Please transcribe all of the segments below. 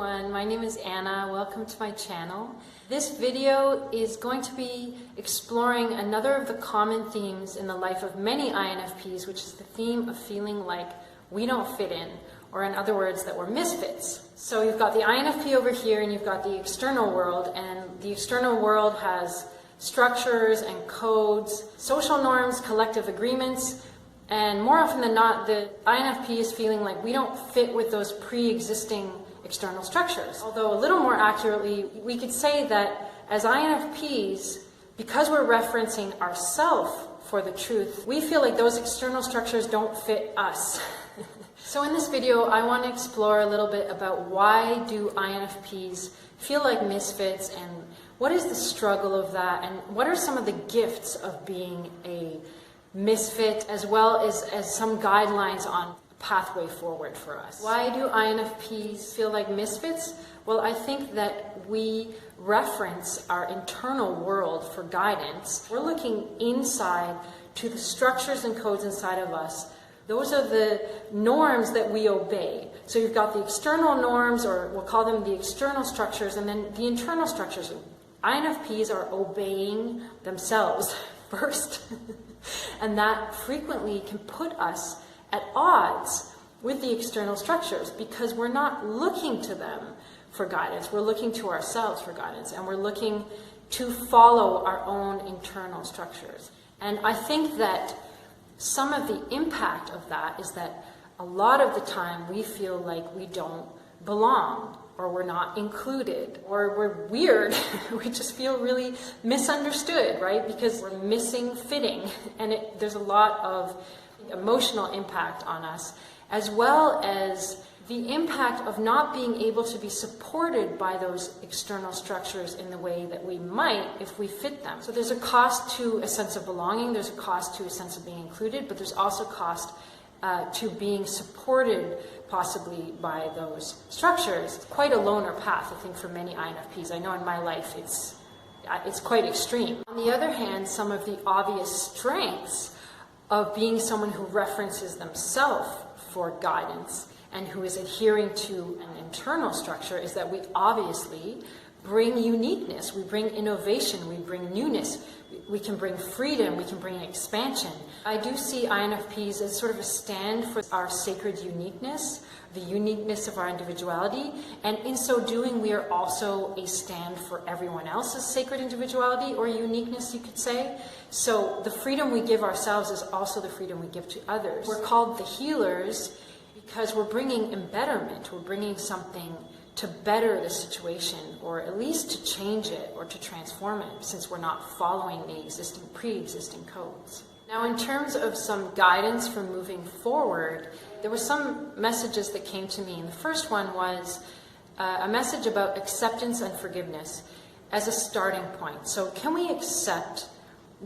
everyone, my name is Anna. Welcome to my channel. This video is going to be exploring another of the common themes in the life of many INFPs, which is the theme of feeling like we don't fit in, or in other words, that we're misfits. So you've got the INFP over here and you've got the external world, and the external world has structures and codes, social norms, collective agreements, and more often than not, the INFP is feeling like we don't fit with those pre-existing external structures. Although a little more accurately, we could say that as INFPs, because we're referencing ourselves for the truth, we feel like those external structures don't fit us. So in this video, I want to explore a little bit about why do INFPs feel like misfits, and what is the struggle of that, and what are some of the gifts of being a misfit, as well as some guidelines on a pathway forward for us. Why do INFPs feel like misfits? Well, I think that we reference our internal world for guidance. We're looking inside to the structures and codes inside of us. Those are the norms that we obey. So you've got the external norms, or we'll call them the external structures, and then the internal structures. INFPs are obeying themselves first. And that frequently can put us at odds with the external structures, because we're not looking to them for guidance. We're looking to ourselves for guidance, and we're looking to follow our own internal structures. And I think that some of the impact of that is that a lot of the time we feel like we don't belong, or we're not included, or we're weird. We just feel really misunderstood, right? Because we're missing fitting, and there's a lot of emotional impact on us, as well as the impact of not being able to be supported by those external structures in the way that we might if we fit them. So there's a cost to a sense of belonging, there's a cost to a sense of being included, but there's also cost to being supported possibly by those structures. It's quite a loner path, I think, for many INFPs. I know in my life it's quite extreme. On the other hand, some of the obvious strengths of being someone who references themselves for guidance and who is adhering to an internal structure is that we obviously bring uniqueness, we bring innovation, we bring newness, we can bring freedom, we can bring expansion. I do see INFPs as sort of a stand for our sacred uniqueness, the uniqueness of our individuality, and in so doing we are also a stand for everyone else's sacred individuality or uniqueness, you could say. So the freedom we give ourselves is also the freedom we give to others. We're called the healers because we're bringing embetterment, we're bringing something to better the situation, or at least to change it or to transform it, since we're not following the pre-existing codes. Now, in terms of some guidance for moving forward, there were some messages that came to me, and the first one was a message about acceptance and forgiveness as a starting point. So can we accept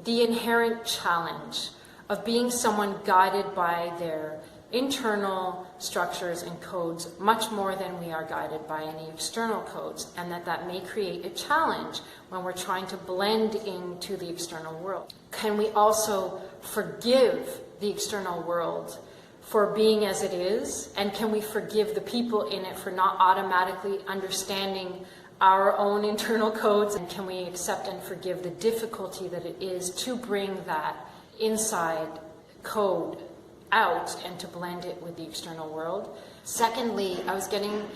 the inherent challenge of being someone guided by their internal structures and codes much more than we are guided by any external codes, and that may create a challenge when we're trying to blend into the external world? Can we also forgive the external world for being as it is, and can we forgive the people in it for not automatically understanding our own internal codes, and can we accept and forgive the difficulty that it is to bring that inside code out and to blend it with the external world? Secondly, I was getting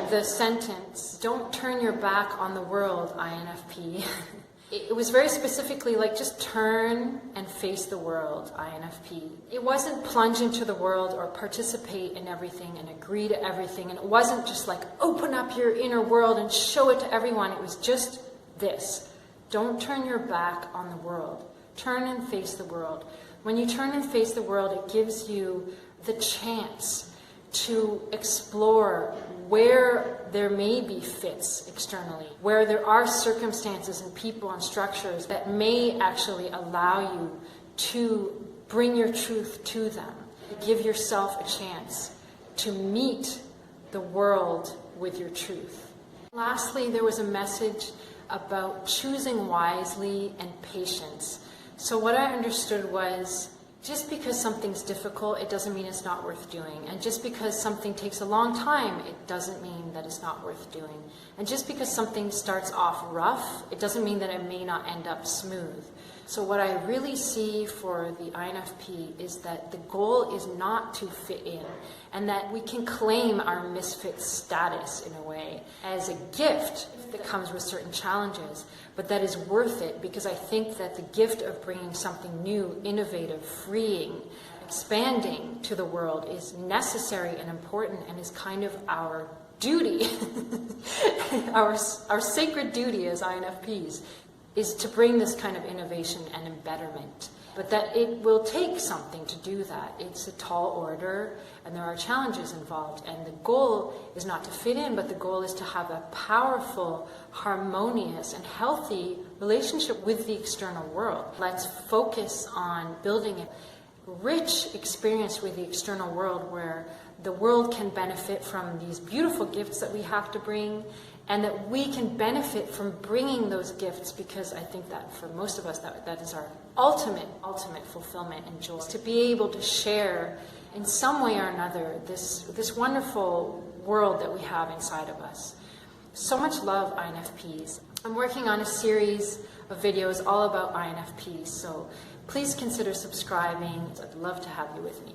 the sentence, "Don't turn your back on the world, INFP." It was very specifically like, just turn and face the world, INFP. It wasn't plunge into the world or participate in everything and agree to everything. And it wasn't just like open up your inner world and show it to everyone. It was just this: don't turn your back on the world. Turn and face the world. When you turn and face the world, it gives you the chance to explore where there may be fits externally, where there are circumstances and people and structures that may actually allow you to bring your truth to them. Give yourself a chance to meet the world with your truth. Lastly, there was a message about choosing wisely and patience. So what I understood was Just because something's difficult, it doesn't mean it's not worth doing. And just because something takes a long time, it doesn't mean that it's not worth doing. And just because something starts off rough, it doesn't mean that it may not end up smooth. So what I really see for the INFP is that the goal is not to fit in, and that we can claim our misfit status in a way as a gift that comes with certain challenges, but that is worth it, because I think that the gift of bringing something new, innovative, freeing, expanding to the world is necessary and important, and is kind of our duty, our sacred duty as INFPs, is to bring this kind of innovation and embetterment. But that it will take something to do that. It's a tall order, and there are challenges involved. And the goal is not to fit in, but the goal is to have a powerful, harmonious, and healthy relationship with the external world. Let's focus on building a rich experience with the external world, where the world can benefit from these beautiful gifts that we have to bring, and that we can benefit from bringing those gifts, because I think that for most of us that is our ultimate fulfillment and joy, to be able to share in some way or another this wonderful world that we have inside of us. So much love, INFPs. I'm working on a series of videos all about INFPs, so please consider subscribing. I'd love to have you with me.